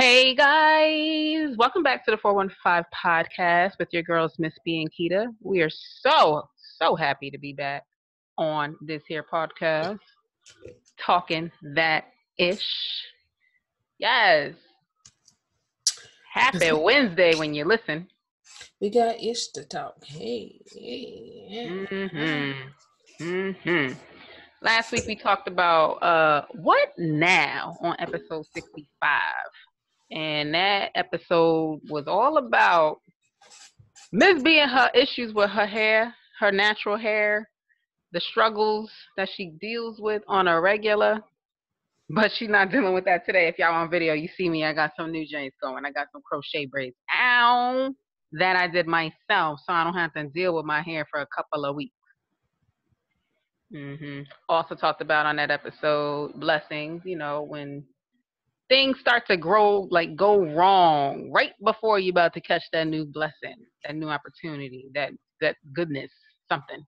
Hey guys, welcome back to the 415 podcast with your girls, Miss B and Keita. We are so happy to be back on this here podcast, talking that ish. Yes, happy Wednesday when you listen. We got ish to talk. Hey. Last week we talked about what now on episode 65. And that episode was all about Miss B and her issues with her hair, her natural hair, the struggles that she deals with on a regular. But she's not dealing with that today. If y'all on video, you see me. I got some new joints going. I got some crochet braids. Ow! That I did myself, so I don't have to deal with my hair for a couple of weeks. Also talked about on that episode blessings. You know, when things start to grow, like go wrong right before you about to catch that new blessing, that new opportunity, that goodness, something.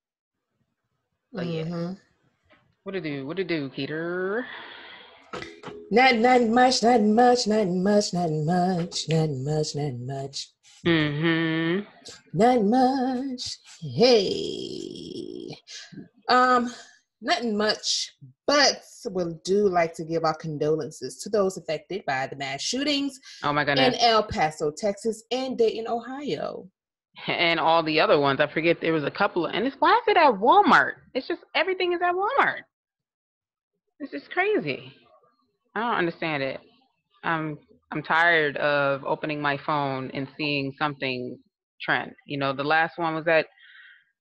But yeah. What it do, Keter? Not much. Not much. Hey. Nothing much, but we'll do like to give our condolences to those affected by the mass shootings in El Paso, Texas, and Dayton, Ohio. And all the other ones. I forget there was a couple of, and it's why is it at Walmart? It's just everything is at Walmart. This is crazy. I don't understand it. I'm tired of opening my phone and seeing something trend. You know, the last one was at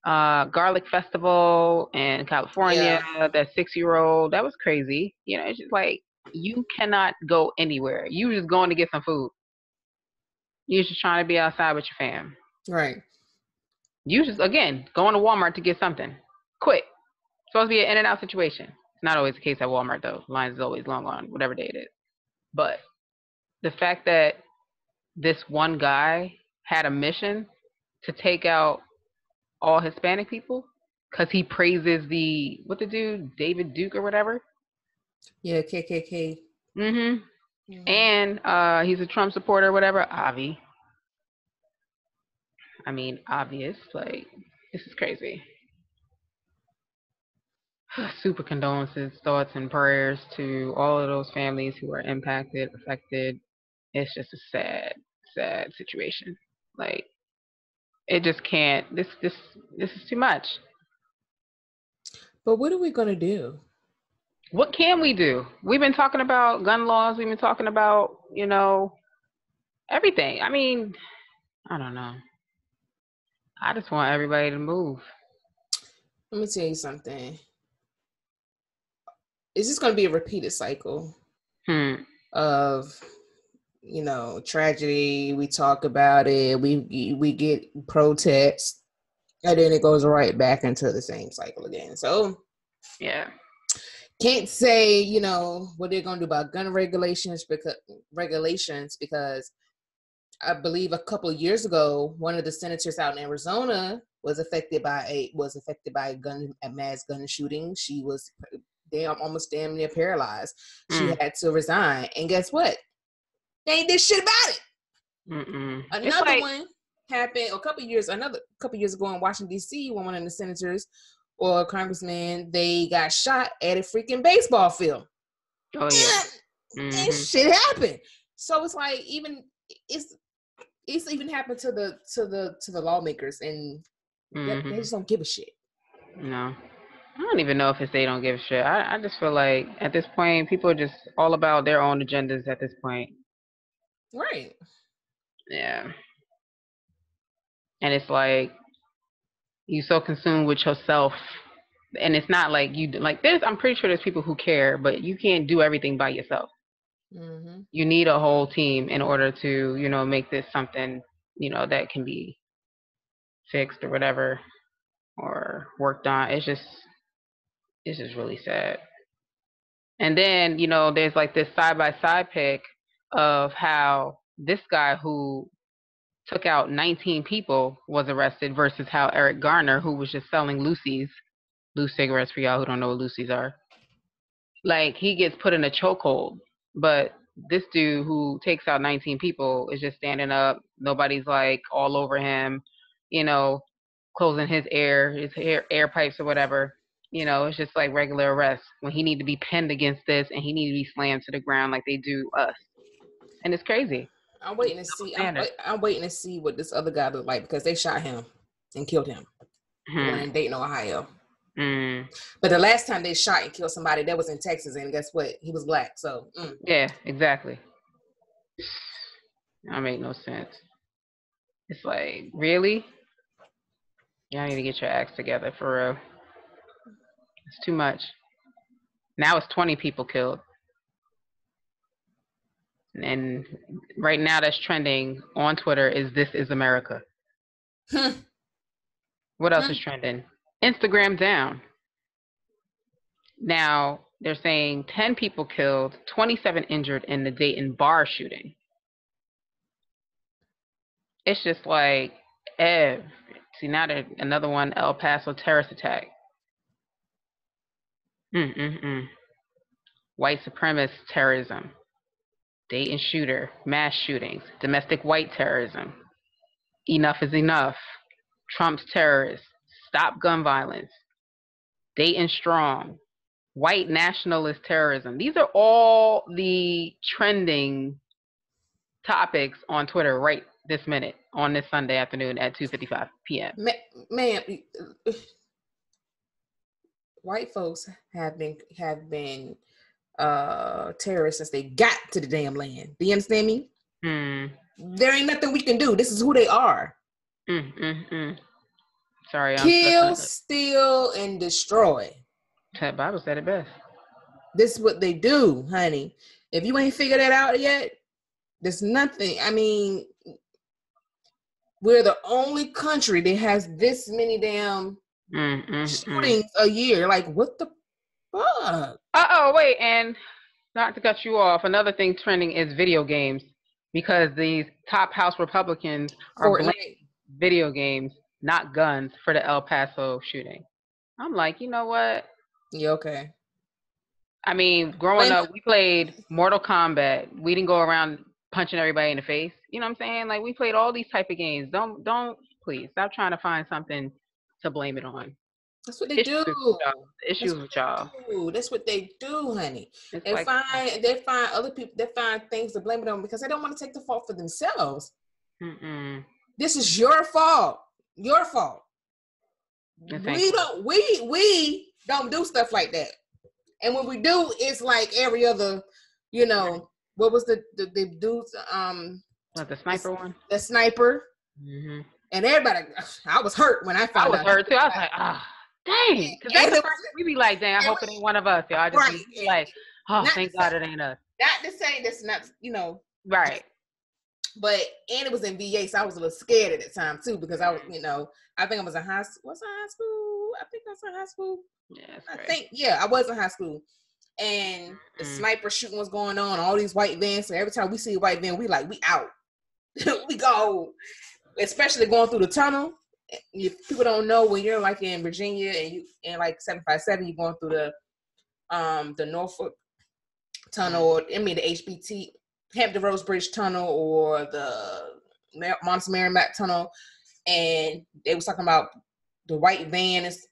Garlic Festival in California. Yeah. That 6-year-old, that was crazy. You know, it's just like you cannot go anywhere. You just going to get some food. You're just trying to be outside with your fam. Right. You just, again, going to Walmart to get something quick. It's supposed to be an in and out situation. It's not always the case at Walmart though. Lines is always long on whatever day it is. But the fact that this one guy had a mission to take out all Hispanic people because he praises what the dude, David Duke or whatever. Yeah, KKK. And he's a Trump supporter or whatever. Avi. I mean, obvious. Like, this is crazy. Super condolences, thoughts, and prayers to all of those families who are impacted, affected. It's just a sad situation. Like, it just can't. This is too much. But what are we gonna do? What can we do? We've been talking about gun laws. We've been talking about, you know, everything. I mean, I don't know. I just want everybody to move. Let me tell you something. Is this going to be a repeated cycle of, you know, tragedy? We talk about it. We get protests, and then it goes right back into the same cycle again. So, yeah, can't say, you know, what they're going to do about gun regulations because I believe a couple of years ago, one of the senators out in Arizona was affected by a mass gun shooting. She was almost damn near paralyzed. She had to resign, and guess what? They ain't did shit about it. Another one happened another couple years ago in Washington D.C. when one of the senators or congressmen, they got shot at a freaking baseball field. Oh yeah, and shit happened. So it's like it's even happened to the lawmakers, and they just don't give a shit. No. I don't even know if it's they don't give a shit. I just feel like at this point, people are just all about their own agendas at this point. Right. Yeah. And it's like you so consumed with yourself, and it's not like you like this. I'm pretty sure there's people who care, but you can't do everything by yourself. You need a whole team in order to, you know, make this something, you know, that can be fixed or whatever or worked on. It's just really sad. And then, you know, there's like this side-by-side pic of how this guy who took out 19 people was arrested versus how Eric Garner, who was just selling loose cigarettes for y'all who don't know what loosies are, like he gets put in a chokehold. But this dude who takes out 19 people is just standing up. Nobody's like all over him, you know, closing his air pipes or whatever. You know, it's just like regular arrest when he need to be pinned against this and he need to be slammed to the ground like they do us. And it's crazy. I'm waiting to see. I'm waiting to see what this other guy looked like because they shot him and killed him. The one in Dayton, Ohio. But the last time they shot and killed somebody, that was in Texas, and guess what? He was black. So yeah, exactly. That make no sense. It's like, really? Y'all need to get your acts together for real. It's too much. Now it's 20 people killed. And right now that's trending on Twitter is This Is America. What else is trending? Instagram down. Now they're saying 10 people killed, 27 injured in the Dayton bar shooting. It's just like, see, now there's another one, El Paso terrorist attack. White supremacist terrorism. Dayton shooter, mass shootings, domestic white terrorism. Enough is enough. Trump's terrorists. Stop gun violence. Dayton strong. White nationalist terrorism. These are all the trending topics on Twitter right this minute on this Sunday afternoon at 2:55 p.m. Man, white folks have been terrorists since they got to the damn land. Do you understand me? There ain't nothing we can do. This is who they are. Sorry, kill, steal, and destroy. The Bible said it best. This is what they do, honey. If you ain't figured that out yet, there's nothing. I mean, we're the only country that has this many damn shootings a year. Like, what the fuck? Wait, and not to cut you off, another thing trending is video games because these top House Republicans are blaming video games, not guns, for the El Paso shooting. I'm like, you know what? Yeah, okay. I mean, growing up, we played Mortal Kombat. We didn't go around punching everybody in the face. You know what I'm saying? Like, we played all these type of games. Don't please stop trying to find something to blame it on. That's what they do. Issues with y'all. That's what they do, honey. They find other people. They find things to blame it on because they don't want to take the fault for themselves. This is your fault. Your fault. We don't do stuff like that. And when we do, it's like every other, you know, what was the dude's the sniper one? The sniper. And everybody, I was hurt when I found out. I was hurt too. I was like, dang. Because that's the first we be like, dang, I hope it ain't one of us. Y'all. I just be like, thank God it ain't us. Not to say that's not, you know. Right. But, and it was in VA, so I was a little scared at the time too, because I was, you know, I think I was in high school. Was I in high school? I think I was in high school. Yeah, I was in high school. And the sniper shooting was going on, all these white vans. So every time we see a white van, we out. We go. Especially going through the tunnel. If people don't know, when you're like in Virginia and you in like 757, you're going through the Norfolk Tunnel, or the HBT Hampton Roads Bridge Tunnel, or the Monts Merrimack Tunnel, and they was talking about the white van is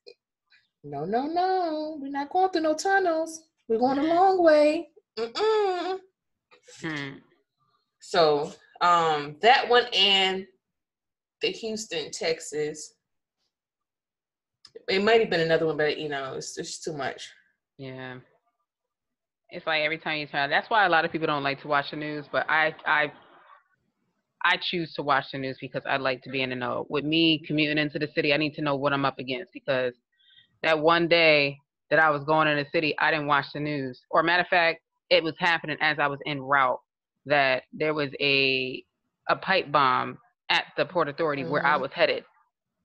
no, we're not going through no tunnels. We're going a long way. So that one and the Houston, Texas. It might have been another one, but you know, it's just too much. Yeah. It's like every time you turn, that's why a lot of people don't like to watch the news, but I choose to watch the news because I like to be in the know. With me commuting into the city, I need to know what I'm up against, because that one day that I was going in the city, I didn't watch the news. Or matter of fact, it was happening as I was en route, that there was a pipe bomb at the Port Authority where I was headed.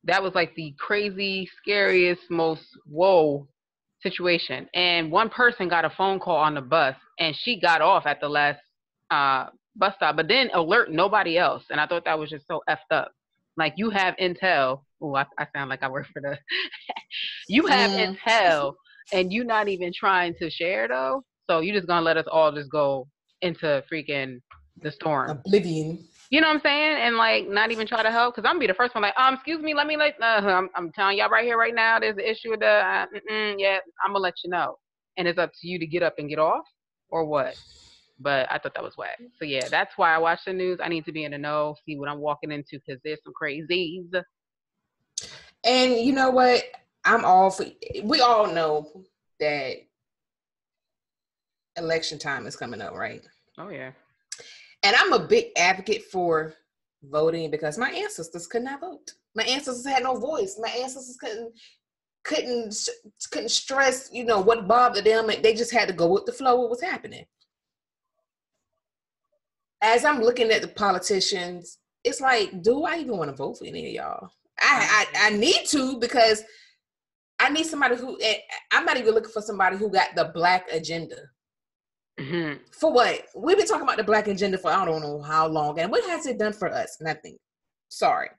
That was like the crazy, scariest, most whoa situation. And one person got a phone call on the bus, and she got off at the last bus stop, but then alert nobody else. And I thought that was just so effed up. Like, you have intel. Oh, I sound like I work for the. You have intel, and you not even trying to share though. So you just gonna let us all just go into freaking the storm. Oblivion. You know what I'm saying? And like not even try to help because I'm gonna be the first one like, excuse me, let me I'm telling y'all right here, right now, there's an issue with the yeah, I'm gonna let you know. And it's up to you to get up and get off or what. But I thought that was whack. So yeah, that's why I watch the news. I need to be in the know, see what I'm walking into because there's some crazies. And you know what? I'm all for. We all know that election time is coming up, right? Oh yeah. And I'm a big advocate for voting because my ancestors could not vote. My ancestors had no voice. My ancestors couldn't stress, what bothered them. They just had to go with the flow of what was happening. As I'm looking at the politicians, it's like, do I even want to vote for any of y'all? I need to because I need somebody who, I'm not even looking for somebody who got the black agenda. Mm-hmm. For what? We've been talking about the black agenda for I don't know how long. And what has it done for us? Nothing. Sorry.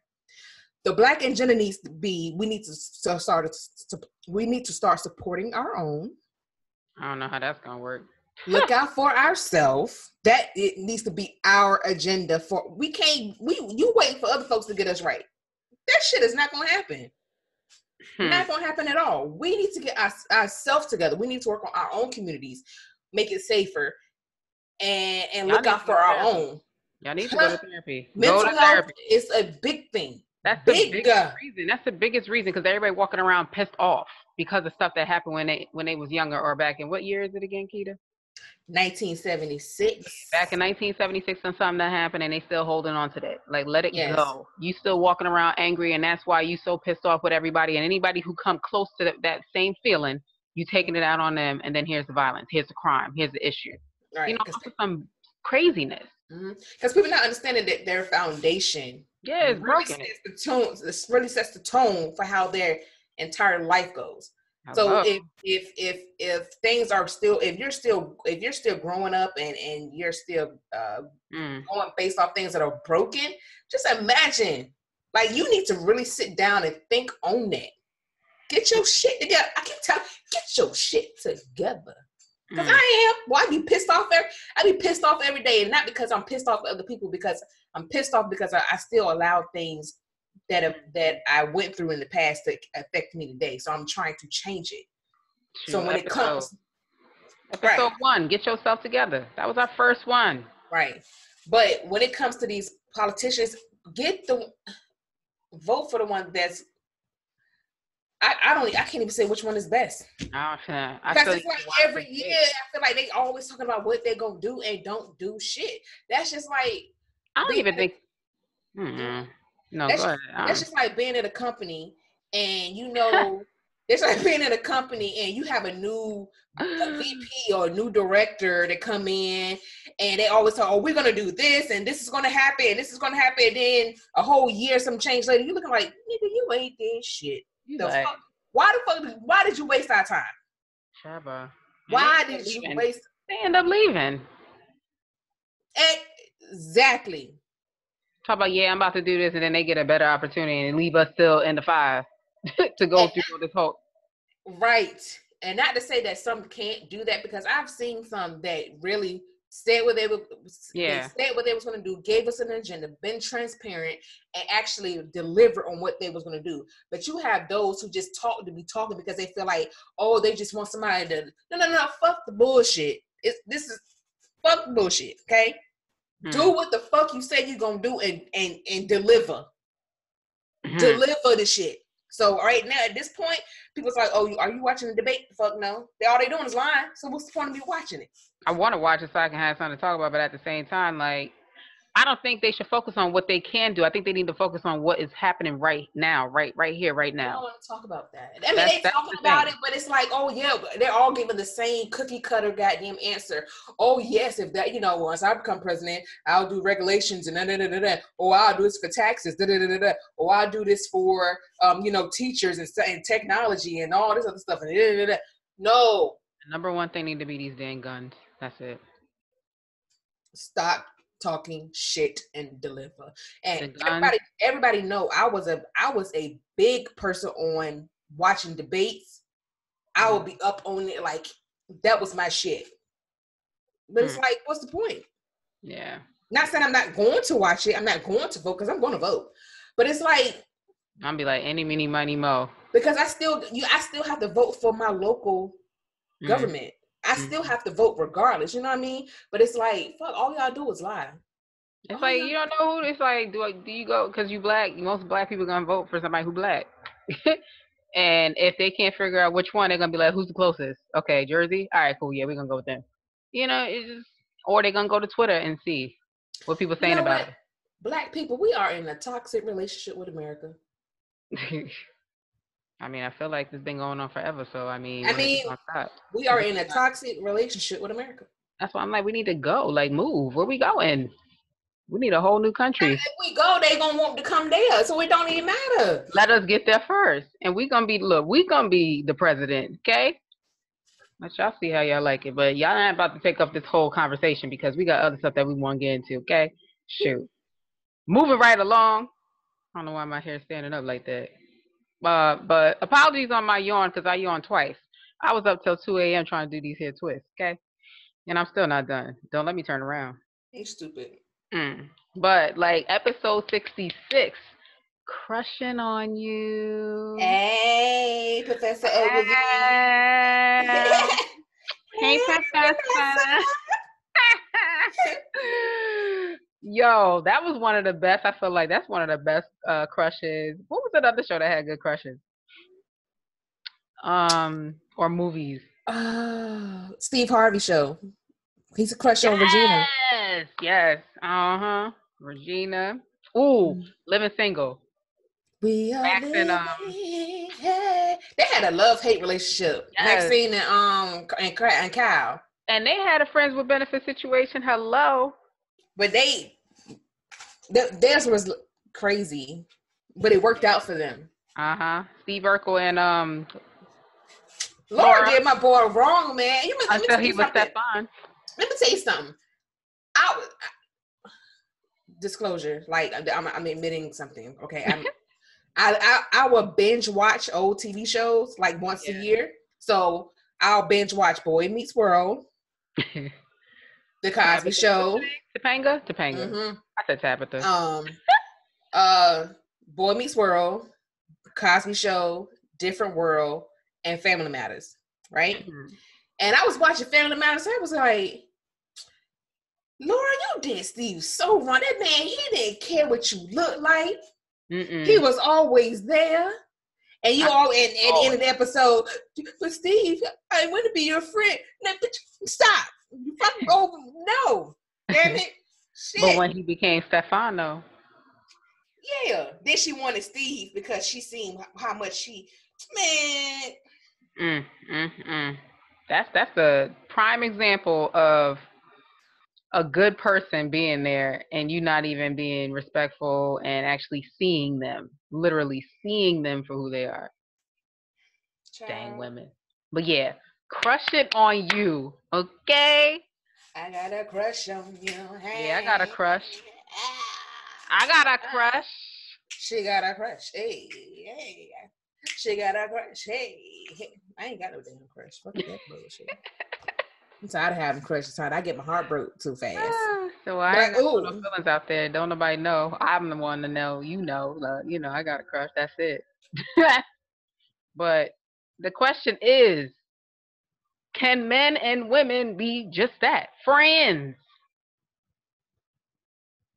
The black agenda needs to be, we need to start supporting our own. I don't know how that's going to work. Look out for ourselves. That it needs to be our agenda for, you wait for other folks to get us right. That shit is not going to happen. Not going to happen at all. We need to get ourselves together. We need to work on our own communities, make it safer, and look out for our own. Y'all need to go to therapy. Mental health is a big thing. That's the biggest reason. That's the biggest reason because everybody walking around pissed off because of stuff that happened when they was younger or back in what year is it again, Keita? 1976. Back in 1976, something that happened, and they still holding on to that. Like, let it go. You still walking around angry, and that's why you so pissed off with everybody. And anybody who come close to that same feeling, you taking it out on them. And then here's the violence, here's the crime, here's the issue. Right. Some craziness. Because people not understanding that their foundation, it's broken. This really sets the tone for how their entire life goes. So if things are still, if you're still growing up and you're still going based off things that are broken, just imagine, like, you need to really sit down and think on that. Get your shit together. I keep telling you, get your shit together. Because I am. Well, I be pissed off every day, and not because I'm pissed off at other people, because I'm pissed off because I still allow things that I went through in the past to affect me today. So I'm trying to change it. So when it comes, episode 1, get yourself together. That was our first one. Right. But when it comes to these politicians, vote for the one that's. I can't even say which one is best. Because it's like every year, I feel like they always talking about what they're gonna do and don't do shit. That's just like I don't even think. No, that's, go ahead. That's just like being at a company and it's like being in a company and you have a new VP or a new director that come in and they always talk, we're gonna do this and this is gonna happen and this is gonna happen. And then a whole year, some change later, you're looking like, nigga, you ain't did shit. Fuck? Why did you waste our time? Shabba. Why did you waste? They end up leaving. Exactly. Talk about, I'm about to do this, and then they get a better opportunity and leave us still in the 5 to go through this whole. Right. And not to say that some can't do that, because I've seen some that really said what they were. They said what they was going to do, gave us an agenda, been transparent, and actually deliver on what they was going to do. But you have those who just talk to be talking because they feel like, they just want somebody to. No, fuck the bullshit. This is fuck the bullshit. Okay. Do what the fuck you say you're gonna do and deliver. Deliver the shit. So right now at this point, people's like, are you watching the debate? Fuck no. All they doing is lying. So what's the point of me watching it? I want to watch it so I can have something to talk about, but at the same time, like, I don't think they should focus on what they can do. I think they need to focus on what is happening right now, right here, right now. I don't want to talk about that. I mean, they talking about it, but it's like, they're all giving the same cookie cutter goddamn answer. Oh yes, if that, once I become president, I'll do regulations and da. Or I'll do this for taxes, da. Or I'll do this for teachers and technology and all this other stuff and da. No. The number one thing need to be these damn guns. That's it. Stop talking shit and deliver. And everybody know I was a big person on watching debates. I would be up on it, like that was my shit. But it's like, what's the point? Yeah. Not saying I'm not going to watch it. I'm not going to vote because I'm going to vote. But it's like, I'll be like, any, mini, money, mo. Because I still have to vote for my local government. I still have to vote regardless. You know what I mean? But it's like, fuck, all y'all do is lie. It's like, you don't know who. It's like, do you go because you black? Most black people gonna vote for somebody who black. And if they can't figure out which one, they're gonna be like, who's the closest? Okay, Jersey. All right, cool. Yeah, we're gonna go with them. It's just, or they're gonna go to Twitter and see what people saying about it. Black people, we are in a toxic relationship with America. I mean, I feel like this has been going on forever. So I mean, we are in a toxic relationship with America. That's why I'm like, we need to go. Like, move. Where we going? We need a whole new country. And if we go, they gonna want to come there, so it don't even matter. Let us get there first, and we gonna be the president, okay? Let y'all see how y'all like it, but y'all not about to take up this whole conversation because we got other stuff that we want to get into, okay? Shoot, moving right along. I don't know why my hair's standing up like that. But apologies on my yawn because I yawned twice. I was up till 2 a.m. trying to do these here twists, okay? And I'm still not done. Don't let me turn around. Hey, stupid. But like episode 66, crushing on you. Hey, Professor Ogilvy. Hey, Professor. Yo, that was one of the best. I feel like that's one of the best crushes. What was that other show that had good crushes? Or movies? Steve Harvey show. He's a crush on Regina. Yes. Regina. Ooh, Living Single. We are living. Hey. They had a love-hate relationship. Yes. Maxine and Kyle. And they had a friends with benefit situation. Hello. But theirs was crazy, but it worked out for them. Steve Urkel and Laura did my boy wrong, man. Until he was Stefan. Let me tell you something. Disclosure, like I'm admitting something. Okay, I will binge watch old TV shows like once a year. So I'll binge watch Boy Meets World, The Cosby Show, Topanga. I said Tabitha. Boy Meets World, Cosby Show, Different World, and Family Matters. Right? And I was watching Family Matters. I was like, Laura, you did Steve so wrong. That man, he didn't care what you look like. He was always there. And you all at the end of the episode, but Steve, I want to be your friend. No, stop. You fucking over. No. Damn it. Shit. But when he became Stefano. Yeah. Then she wanted Steve because she seen how much she, man. That's a prime example of a good person being there and you not even being respectful and actually seeing them, literally seeing them for who they are. Child. Dang women. But yeah, crush it on you, okay? I got a crush on you. Hey. Yeah, I got a crush. I got a crush. She got a crush. Hey. She got a crush. Hey. I ain't got no damn crush. Fuck that bullshit. I'm tired of having crushes. I get my heart broke too fast. So I ain't got no feelings out there. Don't nobody know. I'm the one to know. You know, I got a crush. That's it. But the question is, can men and women be just that? Friends.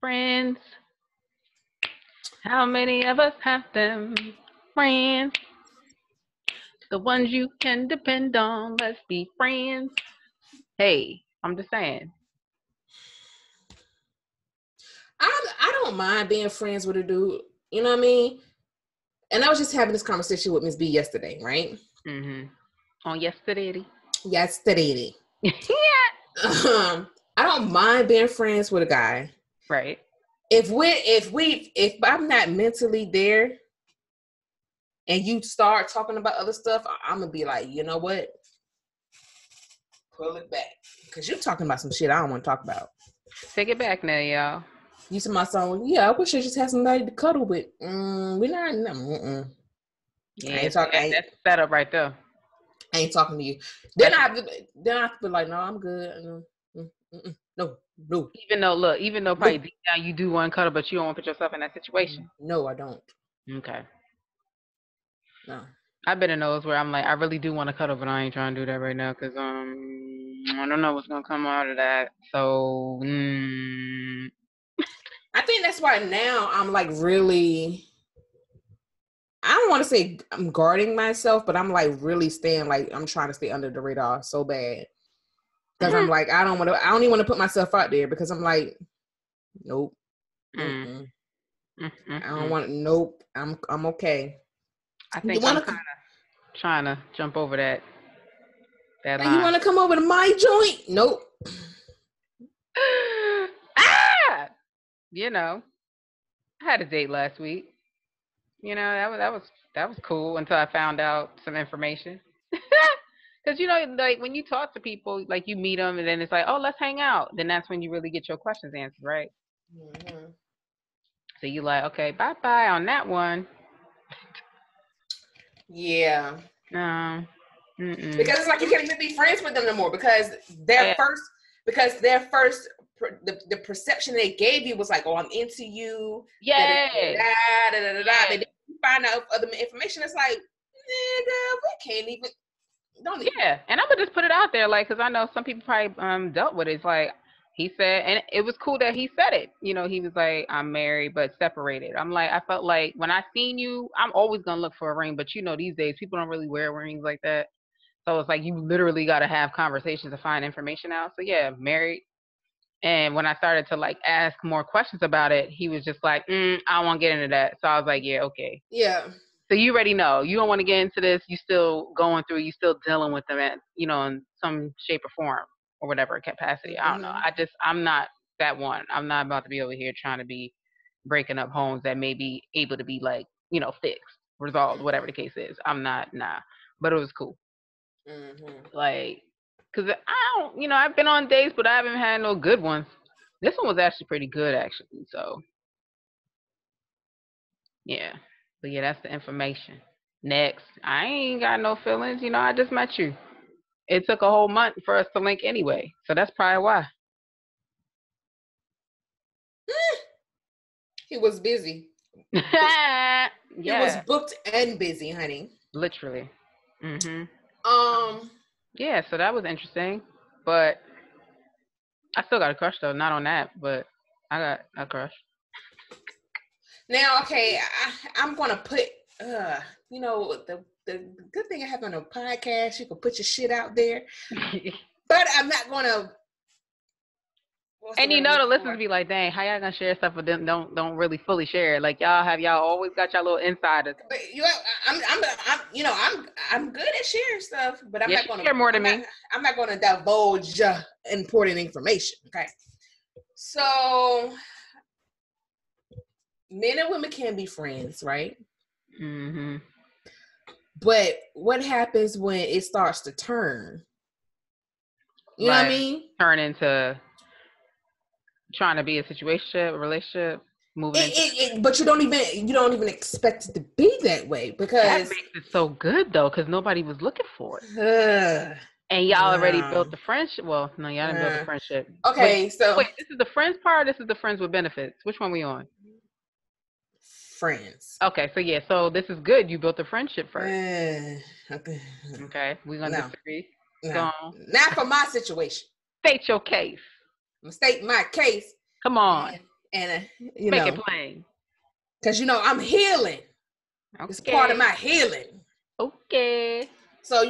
Friends. How many of us have them? Friends. The ones you can depend on. Let's be friends. Hey, I'm just saying. I don't mind being friends with a dude. You know what I mean? And I was just having this conversation with Miss B yesterday, right? On yesterday. Yesterday. Yeah. I don't mind being friends with a guy. Right. If I'm not mentally there and you start talking about other stuff, I'm gonna be like, you know what? Pull it back. Because you're talking about some shit I don't want to talk about. Take it back now, y'all. You see my song, yeah, I wish I just had somebody to cuddle with. We're not. Yeah, I ain't talking. That's set up right there. I ain't talking to you. Then I have to be like, no, I'm good. No. Even though probably deep down you do want to cuddle, but you don't want to put yourself in that situation. No, I don't. Okay. No. I've been in those where I'm like, I really do want to cuddle, but I ain't trying to do that right now because I don't know what's gonna come out of that. So I think that's why now I'm like really. I don't want to say I'm guarding myself, but I'm like really staying like I'm trying to stay under the radar so bad because I'm like I don't even want to put myself out there because I'm like, nope. I don't want. Nope. I'm okay. I think I'm kind of trying to jump over that line. You want to come over to my joint? Nope. You know, I had a date last week. You know, that was cool until I found out some information. Because like when you talk to people, like you meet them and then it's like, oh, let's hang out. Then that's when you really get your questions answered, right? Mm-hmm. So you like, okay, bye on that one. Yeah. Because it's like you can't even be friends with them no more because their first the perception they gave you was like, oh, I'm into you. Yeah. Then you find out other information. It's like, nigga, we can't even. Don't even. Yeah, and I'm gonna just put it out there, like, because I know some people probably dealt with it. It's like he said, and it was cool that he said it. You know, he was like, I'm married but separated. I'm like, I felt like when I seen you, I'm always gonna look for a ring, but these days people don't really wear rings like that. So it's like you literally got to have conversations to find information out. So yeah, married. And when I started to like ask more questions about it, he was just like, I don't want to get into that. So I was like, yeah, okay. Yeah. So you already know you don't want to get into this. You still going through. You still dealing with them at in some shape or form or whatever capacity. I don't know. I'm not that one. I'm not about to be over here trying to be breaking up homes that may be able to be like fixed, resolved, whatever the case is. I'm not. Nah. But it was cool. Like, cause I don't. I've been on dates, but I haven't had no good ones. This one was actually pretty good, actually. So yeah. But yeah, that's the information. Next, I ain't got no feelings. I just met you. It took a whole month for us to link anyway, so that's probably why. He was busy. Yeah. He was booked and busy, honey. Literally. Yeah, so that was interesting, but I still got a crush though. Not on that, but I got a crush. Now, okay, I'm gonna put. The good thing I have on a podcast, you can put your shit out there. But I'm not gonna. And the listeners be like, "Dang, how y'all gonna share stuff with them? Don't really fully share it. Like y'all always got y'all little insiders." But I'm good at sharing stuff, but I'm not gonna share more than me. I'm not gonna divulge important information. Okay, so men and women can be friends, right? But what happens when it starts to turn? You know what I mean? Turn into trying to be a relationship, moving into. But you don't even expect it to be that way because that makes it so good though, because nobody was looking for it. And y'all already built the friendship. Well, no, y'all didn't build the friendship. Okay, wait, this is the friends part. Or this is the friends with benefits. Which one we on? Friends. Okay, so yeah, so this is good. You built the friendship first. Okay, we're gonna disagree. No. Not for my situation. State your case. I'm stating my case. Come on. And make it plain. Because I'm healing. Okay. It's part of my healing. Okay. So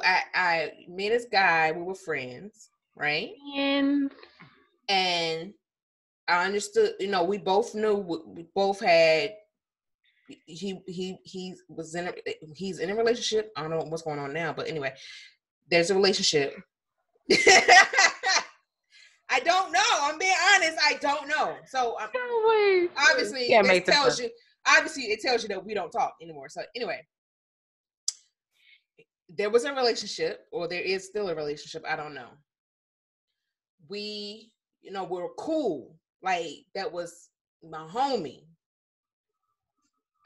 I met this guy. We were friends, right? And I understood. We both knew. We both had. He's in a relationship. I don't know what's going on now, but anyway, there's a relationship. I don't know. I'm being honest. I don't know. So obviously it tells you. Obviously, it tells you that we don't talk anymore. So anyway, there was a relationship, or there is still a relationship. I don't know. We, we're cool. Like that was my homie.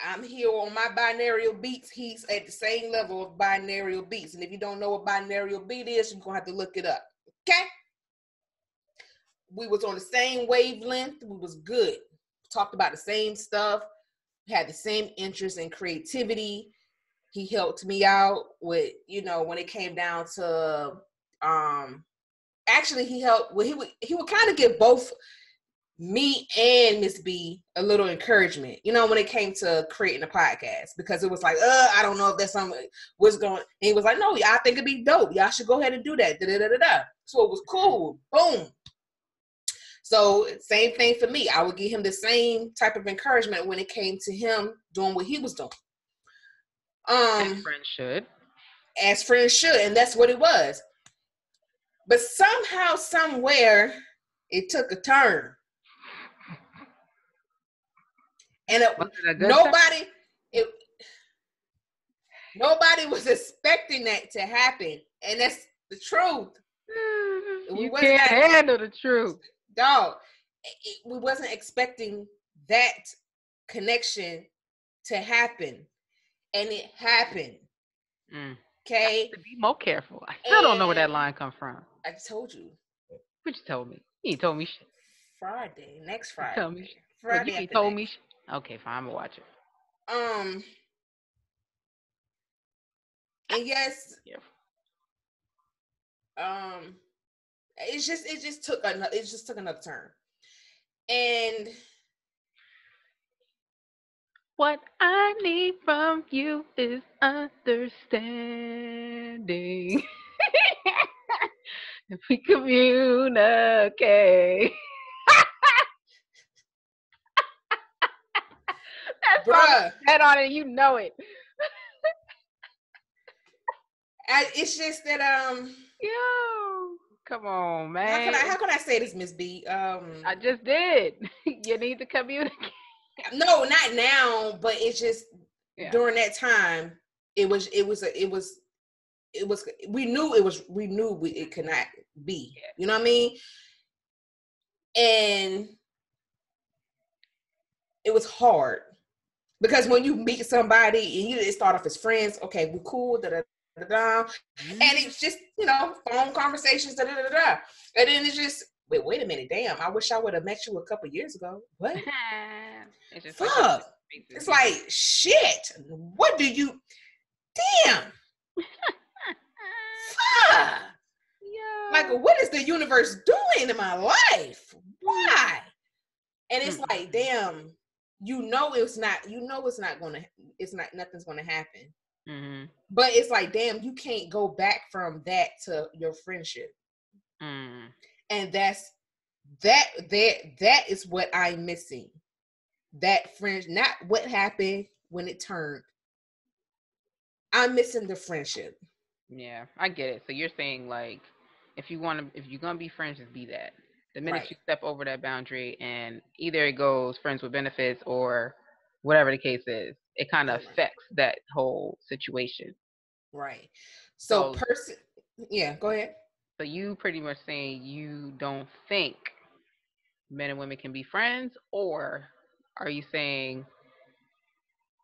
I'm here on my binarial beats. He's at the same level of binarial beats. And if you don't know what binarial beat is, you're gonna have to look it up. Okay. we was on the same wavelength. We was good. Talked about the same stuff. Had the same interest in creativity. He helped me out with, when it came down to, actually he helped. Well, he would kind of give both me and Miss B a little encouragement, when it came to creating a podcast, because it was like, I don't know if that's something was going. And he was like, no, I think it'd be dope. Y'all should go ahead and do that. Da-da-da-da-da. So it was cool. Boom. So same thing for me. I would give him the same type of encouragement when it came to him doing what he was doing. As friends should. As friends should, and that's what it was. But somehow, somewhere, it took a turn. And nobody was expecting that to happen. And that's the truth. You can't handle the truth. Dog, we wasn't expecting that connection to happen. And it happened. Okay? To be more careful. I still don't know where that line come from. I told you. What you told me? You told me shit. Next Friday. You told me shit. Friday. You told me shit. Okay, fine. I'm gonna watch it. And yes. Yeah. It just took another turn. And what I need from you is understanding. If we communicate. That's bruh. Head on it, you know it. It's just that yo, come on, man. How can I say this, Miss B? I just did. You need to communicate. No, not now, but it's just during that time. It was. We knew it could not be. Yeah. You know what I mean? And it was hard because when you meet somebody and you start off as friends, okay, we're cool, and it's just phone conversations, and then it's just wait a minute, damn, I wish I would have met you a couple years ago. What? It's just fuck. It's like shit. What do you? Damn. Fuck. Yeah. Like, what is the universe doing in my life? Why? And it's like, damn. Nothing's gonna happen. Mm-hmm. But it's like, damn, you can't go back from that to your friendship. Mm. And that is what I'm missing. That friend, not what happened when it turned. I'm missing the friendship. Yeah, I get it. So you're saying, like, if you're gonna be friends, just be that. The minute you step over that boundary, and either it goes friends with benefits or whatever the case is, it kind of affects that whole situation. Right. So yeah, go ahead. So you pretty much saying you don't think men and women can be friends, or are you saying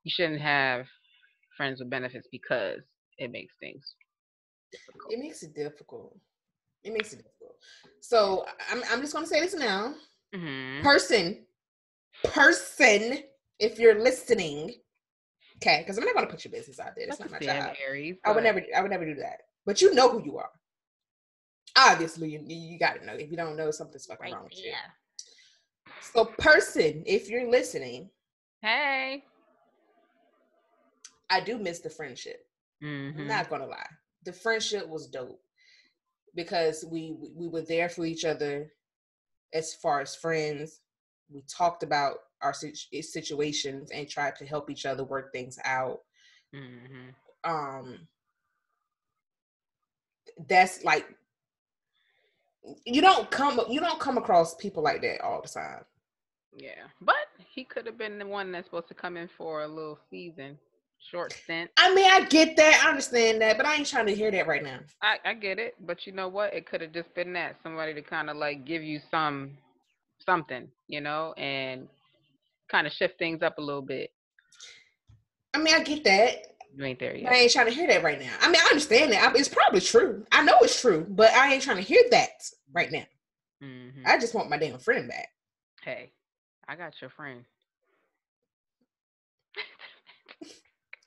you shouldn't have friends with benefits because it makes things difficult? It makes it difficult. So I'm just gonna say this now. Mm-hmm. Person, if you're listening, okay, because I'm not gonna put your business out there. That's not my job. Aries, I would never do that. But you know who you are. Obviously, you got to know. If you don't know, something's fucking wrong with you. So, person, if you're listening, hey, I do miss the friendship. Mm-hmm. I'm not gonna lie. The friendship was dope because we were there for each other as far as friends. We talked about our situations and tried to help each other work things out. Mm-hmm. That's like, you don't come across people like that all the time. Yeah, but he could have been the one that's supposed to come in for a little season, short stint. I mean, I get that, I understand that, but I ain't trying to hear that right now. I get it, but you know what? It could have just been that somebody to kind of like give you something, and kind of shift things up a little bit. I mean, I get that. You ain't there yet. But I ain't trying to hear that right now. I mean, I understand that. It's probably true. I know it's true, but I ain't trying to hear that right now. Mm-hmm. I just want my damn friend back. Hey, I got your friend.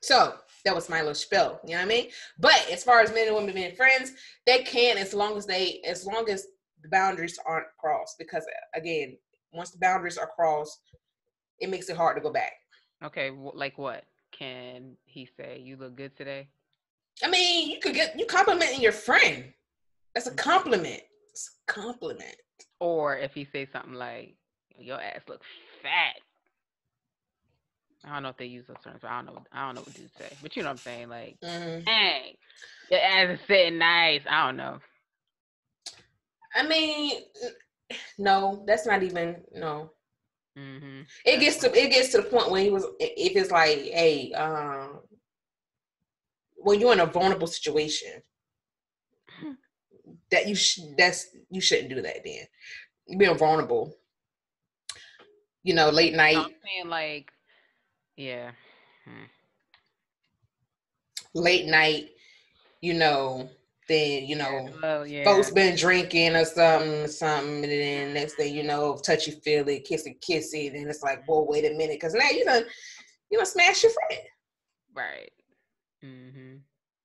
So that was my little spiel. You know what I mean? But as far as men and women being friends, they can as long as the boundaries aren't crossed. Because again, once the boundaries are crossed, it makes it hard to go back. Okay, like what? Can he say, "You look good today"? I mean, you complimenting your friend. That's a compliment. It's a compliment. Or if he says something like, "Your ass looks fat." I don't know if they use those terms. But I don't know what dudes say. But you know what I'm saying? Like, hey, your ass is sitting nice. I don't know. I mean, no, that's not even no. Mm-hmm. It gets to the point when if it's like, hey, when you're in a vulnerable situation, that you shouldn't do that. Then you're being vulnerable. You know, late night. I'm saying like, yeah. Late night. You know, then folks been drinking or something, and then next thing you know, touchy feely, kissy, and it's like, whoa, wait a minute, because now you done smash your friend. Right. Mm-hmm.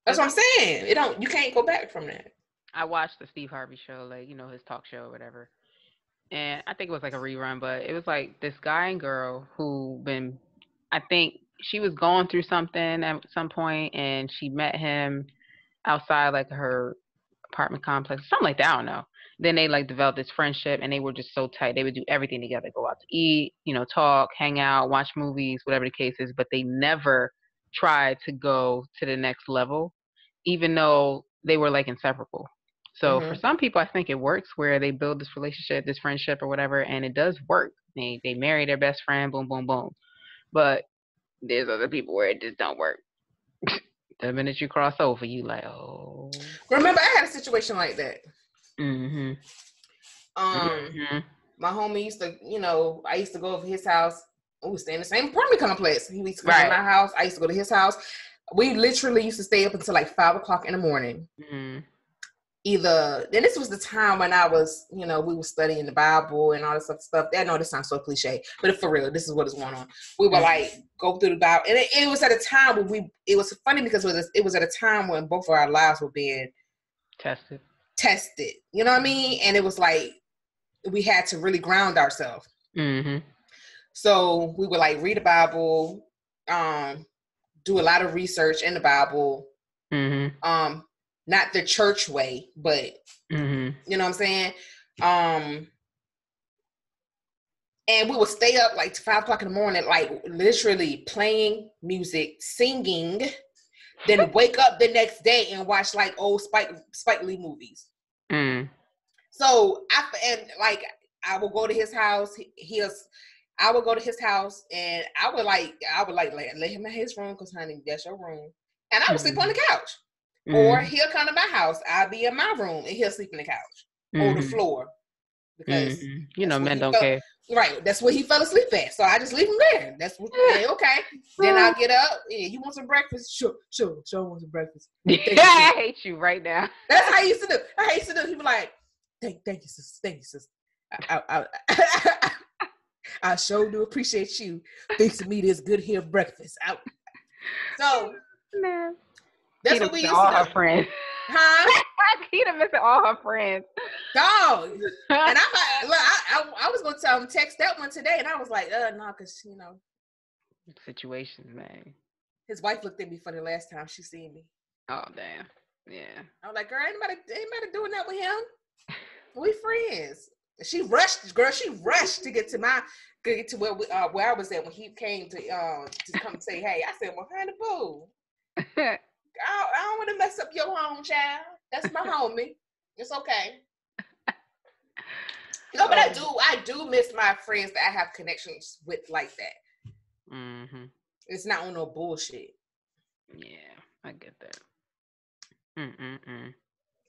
That's what I'm saying. You can't go back from that. I watched the Steve Harvey show, like, his talk show or whatever. And I think it was like a rerun, but it was like this guy and girl I think she was going through something at some point and she met him outside like her apartment complex, something like that, I don't know. Then they like developed this friendship and they were just so tight. They would do everything together, go out to eat, talk, hang out, watch movies, whatever the case is, but they never tried to go to the next level, even though they were like inseparable. So for some people, I think it works where they build this relationship, this friendship or whatever, and it does work. They marry their best friend, boom, boom, boom. But there's other people where it just don't work. The minute you cross over, you like, oh. Remember, I had a situation like that. Mm-hmm. My homie used to, I used to go over his house. We would stay in the same apartment complex. He used to come to my house. I used to go to his house. We literally used to stay up until like 5:00 in the morning. Mm-hmm. Then this was the time when I was, we were studying the Bible and all this other stuff. I know this sounds so cliche, but for real, this is what is going on. We would like go through the Bible, and it was at a time when it was funny because it was at a time when both of our lives were being tested. You know what I mean? And it was like we had to really ground ourselves. Mm-hmm. So we would like read the Bible, do a lot of research in the Bible. Mm-hmm. Not the church way, but you know what I'm saying? And we would stay up like to 5:00 in the morning, like literally playing music, singing, then wake up the next day and watch like old Spike Lee movies. So I would go to his house. I would go to his house and I would let him in his room because honey, that's your room. And I would sleep on the couch. Or he'll come to my house. I'll be in my room and he'll sleep in the couch or the floor. Because men don't care. Right. That's where he fell asleep at. So I just leave him there. That's what okay. Then I'll get up. Yeah, you want some breakfast? Sure, I want some breakfast. I hate you right now. That's how I used to do. He be like, thank you, sis. Thank you, sis. I sure do appreciate you fixing me this good here breakfast. So that's what we used to do. Her friends. Huh? Keita missing all her friends. Dog. And I was gonna tell him text that one today, and I was like, no, because situations, man. His wife looked at me for the last time she seen me. Oh damn. Yeah. I was like, girl, anybody doing that with him? We friends. She rushed, girl. She rushed to get to where I was at when he came to come and say, hey. I said, well, honey, boo. I don't want to mess up your home, child. That's my homie. It's okay. No, but I do miss my friends that I have connections with like that. Mm-hmm. It's not on no bullshit. Yeah, I get that.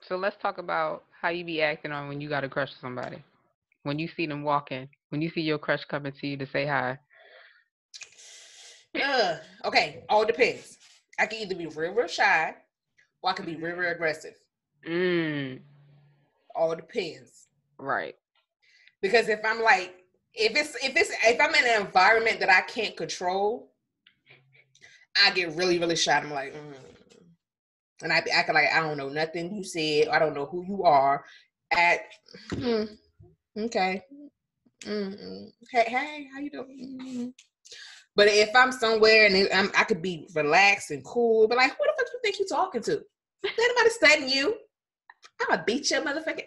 So let's talk about how you be acting on when you got a crush on somebody. When you see them walking, when you see your crush coming to you to say hi. Okay, all depends. I can either be real shy, or I can be real aggressive. All depends. Right. Because if I'm like, if I'm in an environment that I can't control, I get really, really shy. I'm like, and I be acting like I don't know nothing you said. I don't know who you are. Okay. Hey, how you doing? But if I'm somewhere and I could be relaxed and cool, but like, who the fuck you think you talking to? Ain't nobody studying you. I'm gonna beat your motherfucker.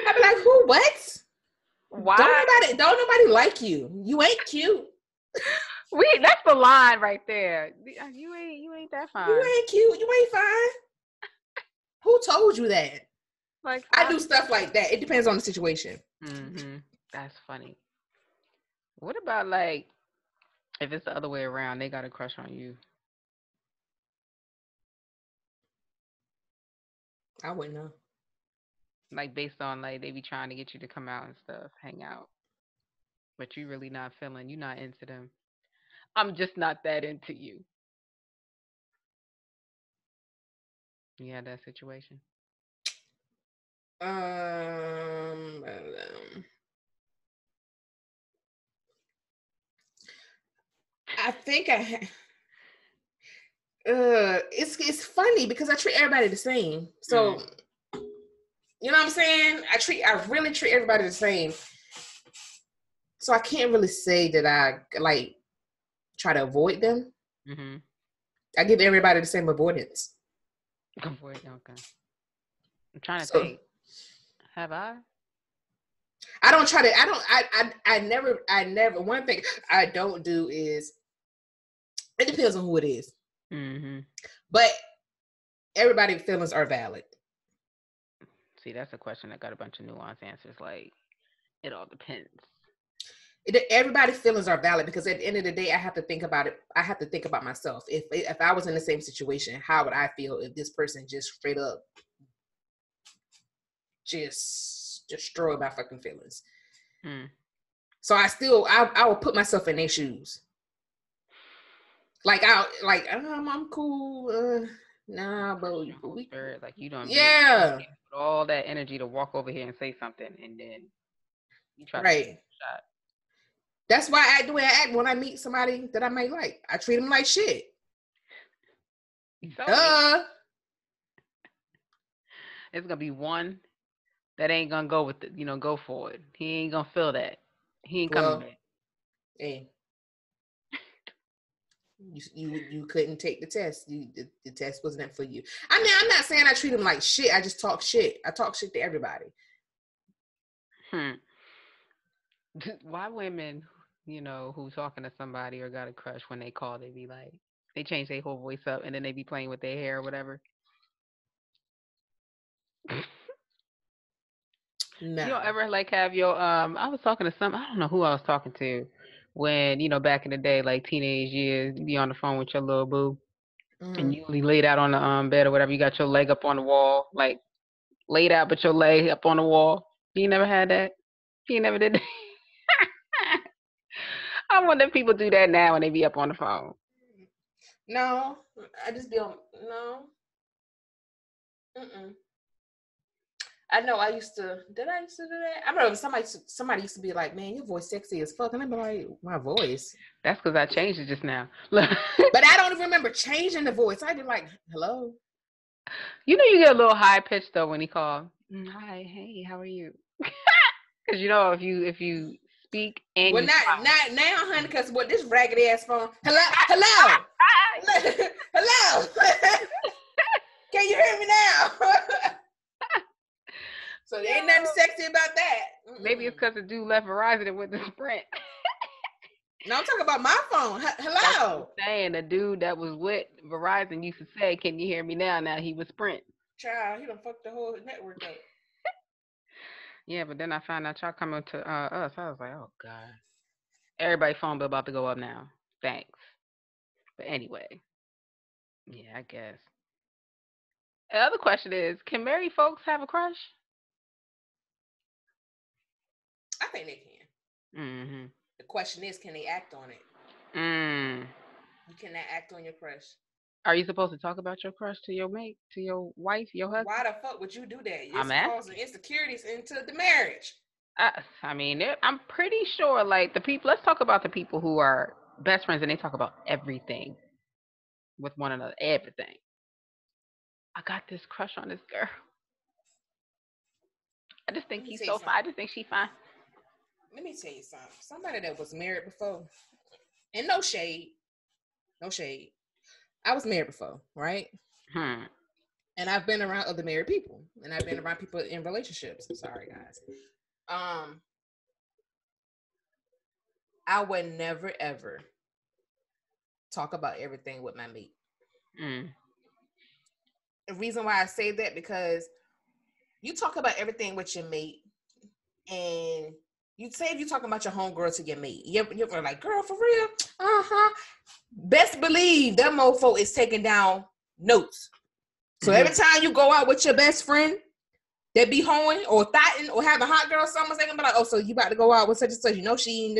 I'd be like, who? What? Why? Don't nobody like you. You ain't cute. That's the line right there. You ain't that fine. You ain't cute. You ain't fine. Who told you that? Like I do stuff like that. It depends on the situation. Mm-hmm. That's funny. What about like if it's the other way around? They got a crush on you. I wouldn't know. Like based on like they be trying to get you to come out and stuff, hang out, but you really not feeling. You not into them. I'm just not that into you. You had that situation? I think it's funny because I treat everybody the same. So you know what I'm saying? I really treat everybody the same. So I can't really say that I like try to avoid them. Mm-hmm. I give everybody the same avoidance. Avoid, okay. I'm trying to think. Have I? I don't try to. I never. One thing I don't do is. It depends on who it is. Mm-hmm. But everybody's feelings are valid. See, that's a question that got a bunch of nuanced answers. Like, it all depends. Everybody's feelings are valid because at the end of the day, I have to think about it. I have to think about myself. If I was in the same situation, how would I feel if this person just straight up just destroyed my fucking feelings? So I will put myself in their shoes. Like I'm cool. Nah, but spirit, like you don't. Yeah. Put all that energy to walk over here and say something, and then you try to shot. That's why I act the way I act when I meet somebody that I might like. I treat them like shit. It's gonna be one that ain't gonna go with it, go for it. He ain't gonna feel that. He ain't coming back. Hey. You couldn't take the test. The test wasn't for you. I mean, I'm not saying I treat them like shit. I just talk shit. I talk shit to everybody. Why women, who talking to somebody or got a crush when they call, they be like, they change their whole voice up and then they be playing with their hair or whatever. No. You don't ever like have your I was talking to I don't know who I was talking to when, back in the day, like teenage years, you be on the phone with your little boo and you laid out on the bed or whatever, you got your leg up on the wall, like laid out but your leg up on the wall. You never had that? You never did that? I wonder if people do that now when they be up on the phone. No, I just be on. No. I know I used to. Did I used to do that? I remember somebody used to be like, "Man, your voice sexy as fuck," and I'd be like, "My voice." That's because I changed it just now. But I don't even remember changing the voice. I'd be like, "Hello." You get a little high pitched though when he called. Hi, hey, how are you? Because if you speak and not now, honey. Because what this ragged ass phone? Hello. Hello. Can you hear me now? So there ain't nothing sexy about that. Maybe it's because the dude left Verizon and went to Sprint. No, I'm talking about my phone. Hello. That's what I'm saying. The dude that was with Verizon used to say, "Can you hear me now?" Now he was Sprint. Child, he done fucked the whole network up. Yeah, but then I found out y'all coming to us. I was like, oh God. Everybody's phone bill about to go up now. Thanks. But anyway. Yeah, I guess. The other question is, can married folks have a crush? I think they can. Mm-hmm. The question is, can they act on it? You cannot act on your crush. Are you supposed to talk about your crush to your mate, to your wife, your husband? Why the fuck would you do that? I'm It's causing asking. insecurities into the marriage. I mean, I'm pretty sure, like, the people, let's talk about the people who are best friends and they talk about everything with one another. Everything. I got this crush on this girl. I just think Let me he's tell you so fine. something. I just think she's fine. Let me tell you something. Somebody that was married before, and no shade, no shade. I was married before, right? And I've been around other married people, and I've been around people in relationships. Sorry, guys. I would never ever talk about everything with my mate. The reason why I say that, because you talk about everything with your mate, and you say if you're talking about your homegirl to your mate, you're like, girl, for real? Best believe that mofo is taking down notes. So every time you go out with your best friend, they be hoeing or thotting or having hot girl summers, they gonna be like, oh, so you about to go out with such and such, you know she ain't.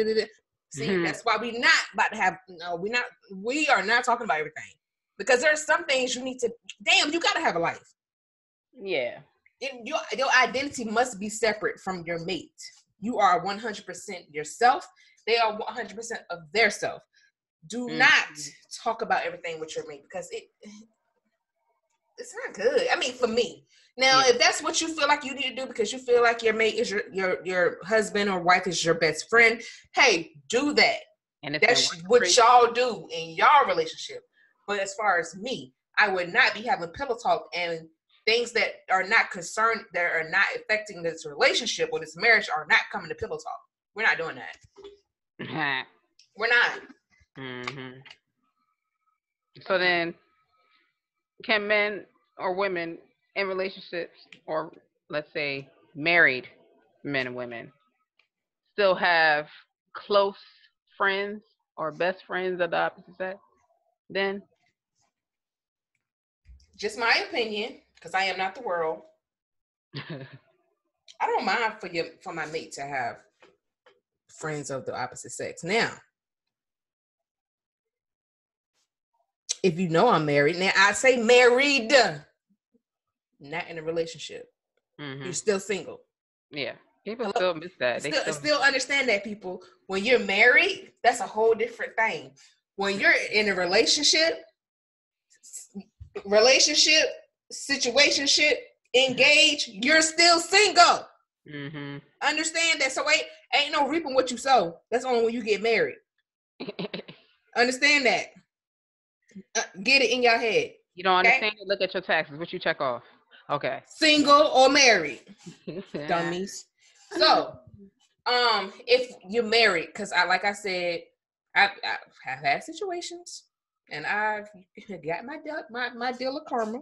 See, that's why we not about to have, no, we are not talking about everything. Because there's some things you need to, you gotta have a life. Yeah. Your identity must be separate from your mate. You are 100% yourself. They are 100% of their self. Do not talk about everything with your mate, because it's not good. I mean, for me. Now, if that's what you feel like you need to do because you feel like your mate is your husband or wife is your best friend, hey, do that. And that's what y'all do in y'all relationship. But as far as me, I would not be having pillow talk and things that are not concerned, that are not affecting this relationship or this marriage are not coming to pillow talk. We're not doing that. We're not. So then, can men or women in relationships, or let's say married men and women, still have close friends or best friends of the opposite sex? Then, just my opinion, because I am not the world. I don't mind for my mate to have friends of the opposite sex. Now, if you know I'm married, now I say married, not in a relationship. You're still single. Yeah. People still miss that. They still understand that, people. When you're married, that's a whole different thing. When you're in a relationship, situationship, engaged, you're still single. Understand that. So ain't no reaping what you sow. That's only when you get married. Understand that. Get it in your head. You don't understand it? Look at your taxes. What you check off? Okay. Single or married. Dummies. So, if you're married, because like I said, I have had situations, and I've got my deal of karma,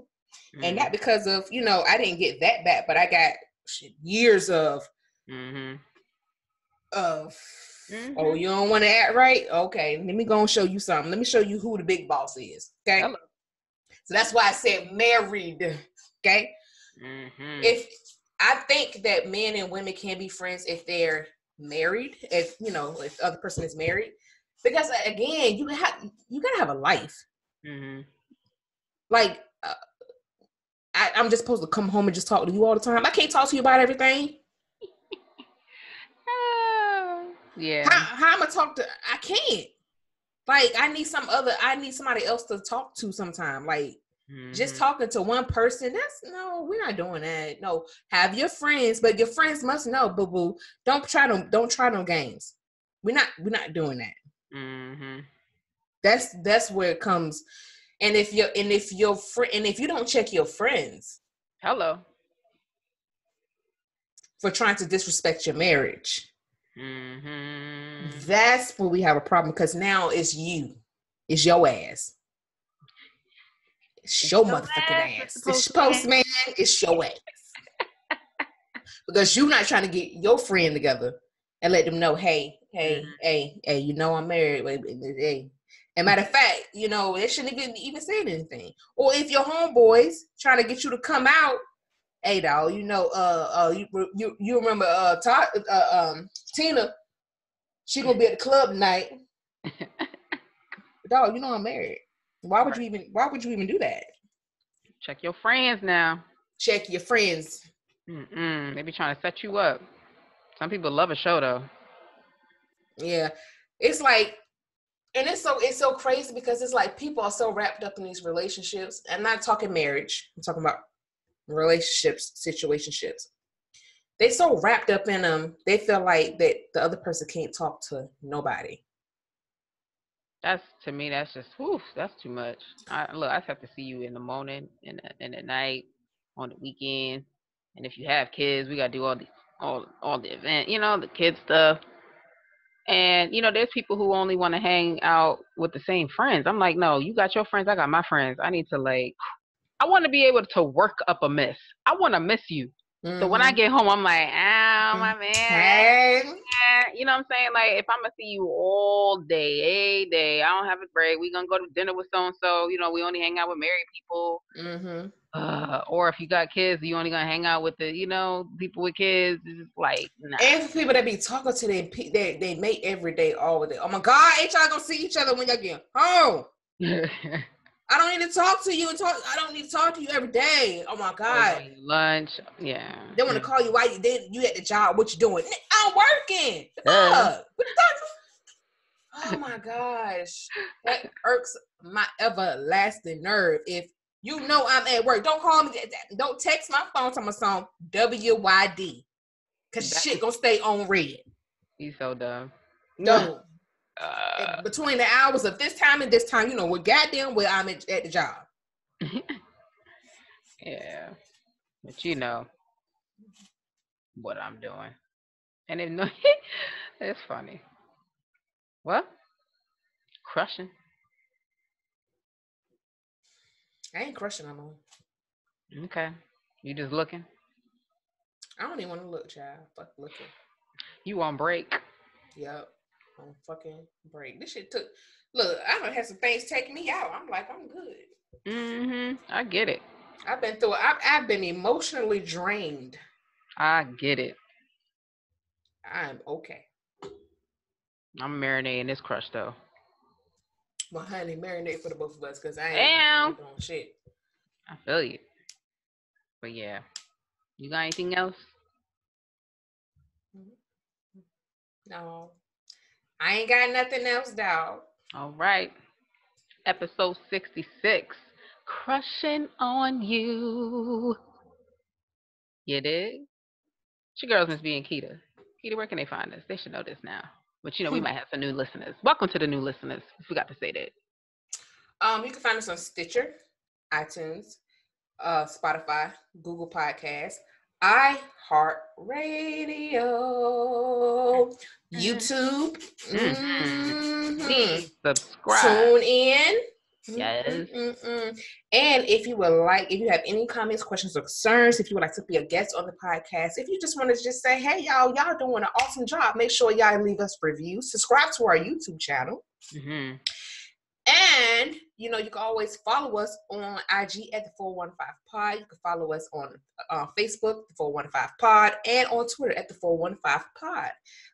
and not because of I didn't get that bad, but I got years of oh, you don't want to act right? Okay, let me go and show you something. Let me show you who the big boss is. Okay. Hello. So that's why I said married. Okay. If I think that men and women can be friends if they're married, if the other person is married, because again, you gotta have a life. Like I'm just supposed to come home and just talk to you all the time. I can't talk to you about everything. Yeah. How am I talk to? I can't. Like I need somebody else to talk to sometime. Like just talking to one person, we're not doing that. No, have your friends, but your friends must know, boo boo. Don't try no games. We're not doing that. That's where it comes. And if you don't check your friends, hello, for trying to disrespect your marriage, that's where we have a problem, because now it's your ass. It's your motherfucking ass. It's postman. It's your ass. Because you're not trying to get your friend together and let them know, hey, I'm married. Hey. And matter of fact, they shouldn't even say anything. Or if your homeboys trying to get you to come out, hey, dog, you remember Tina? She gonna be at the club tonight. Dog, I'm married. Why would you even do that? Check your friends now. Check your friends. They be trying to set you up. Some people love a show though. Yeah, it's like, and it's so crazy because it's like people are so wrapped up in these relationships. I'm not talking marriage. I'm talking about relationships, situationships. They so wrapped up in them, they feel like that the other person can't talk to nobody. To me, that's just, that's too much. I just have to see you in the morning, and at night, on the weekend, and if you have kids, we gotta do all the event, the kid stuff. And there's people who only want to hang out with the same friends. I'm like, no, you got your friends, I got my friends. I need to I want to be able to work up a miss. I want to miss you. Mm-hmm. So when I get home, I'm like, oh, my man. Hey. You know what I'm saying? Like, if I'm going to see you all day, I don't have a break. We're going to go to dinner with so-and-so. We only hang out with married people. Mm-hmm. Or if you got kids, you only going to hang out with the, people with kids. It's like, nah. And for people that be talking to them, they mate every day, all day. Oh, my God, ain't y'all going to see each other when y'all get home? I don't need to talk to you I don't need to talk to you every day. Oh my God. Lunch. Yeah. They want to call you while you at the job. What you doing? I'm working. What you talking? Oh my gosh. That irks my everlasting nerve. If you know I'm at work, don't call me. Don't text my phone to my song WYD. Cause shit gonna stay on red. He's so dumb. No. Between the hours of this time and this time, we're goddamn well I'm at the job. Yeah. But what I'm doing. And it's funny. What? Crushing? I ain't crushing no more. Okay. You just looking? I don't even want to look, child. Fuck looking. You on break? Yep. On fucking break. This shit took. Look, I done had some things taking me out. I'm like, I'm good. Mm-hmm. I get it. I've been through it. I've been emotionally drained. I get it. I'm okay. I'm marinating this crush though. Well, honey, marinate for the both of us because I ain't doing shit. I feel you. But yeah. You got anything else? No. I ain't got nothing else, dog. All right. Episode 66. Crushing on you. You dig? It's your girls, Miss B and Keita. Keita, where can they find us? They should know this now. But we might have some new listeners. Welcome to the new listeners. I forgot to say that. You can find us on Stitcher, iTunes, Spotify, Google Podcasts, iHeartRadio, YouTube. Please subscribe. Tune in. Yes. And if you have any comments, questions, or concerns, if you would like to be a guest on the podcast, if you just want to just say, hey, y'all doing an awesome job, make sure y'all leave us reviews, subscribe to our YouTube channel. Mm-hmm. And, you can always follow us on IG at the 415 Pod. You can follow us on Facebook, the 415 Pod, and on Twitter at the 415 Pod.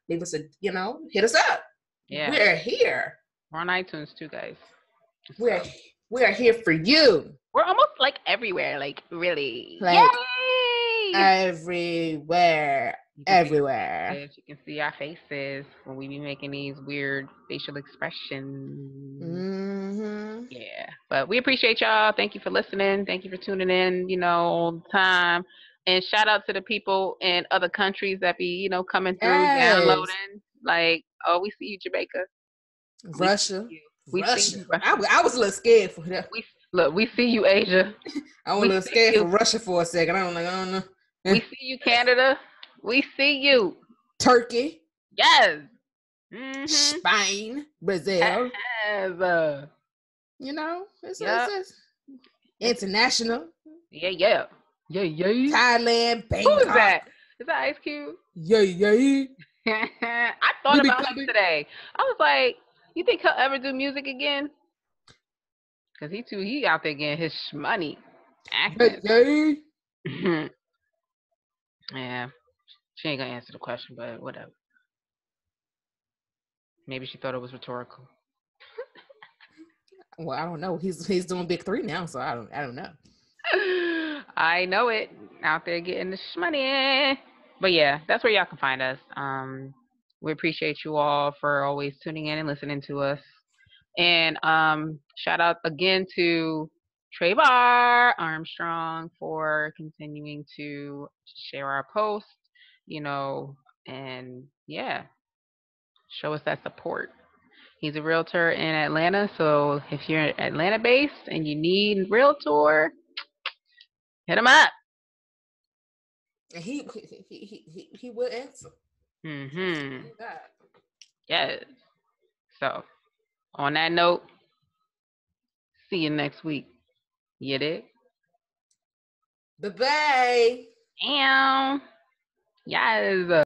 Leave us hit us up. Yeah. We're here. We're on iTunes too, guys. We are here for you. We're almost everywhere, really. Yay! Everywhere. You can see our faces when we be making these weird facial expressions. Mm-hmm. Yeah. But we appreciate y'all. Thank you for listening. Thank you for tuning in, all the time. And shout out to the people in other countries that be, coming through, downloading. We see you, Jamaica. Russia. Russia. I was a little scared for that. We see you, Asia. I was a little scared for Russia for a second. I don't know. We see you, Canada. We see you. Turkey. Yes. Mm-hmm. Spain. Brazil. Yes. It's international. Yeah. Thailand, Bangkok. Who is that? Is that Ice Cube? Yeah. I thought about him today. I was like, you think he'll ever do music again? Because he out there getting his money. Acting. Yeah. She ain't gonna answer the question, but whatever. Maybe she thought it was rhetorical. Well, I don't know. He's doing Big 3 now, so I don't know. I know it. Out there getting the money. But yeah, that's where y'all can find us. We appreciate you all for always tuning in and listening to us. And shout out again to Trayvon Armstrong for continuing to share our posts, and yeah, show us that support. He's a realtor in Atlanta, so if you're Atlanta based and you need a realtor, hit him up. And he will answer. Mm-hmm. Yes. So, on that note, see you next week. Get it? Bye-bye. Damn. Yes.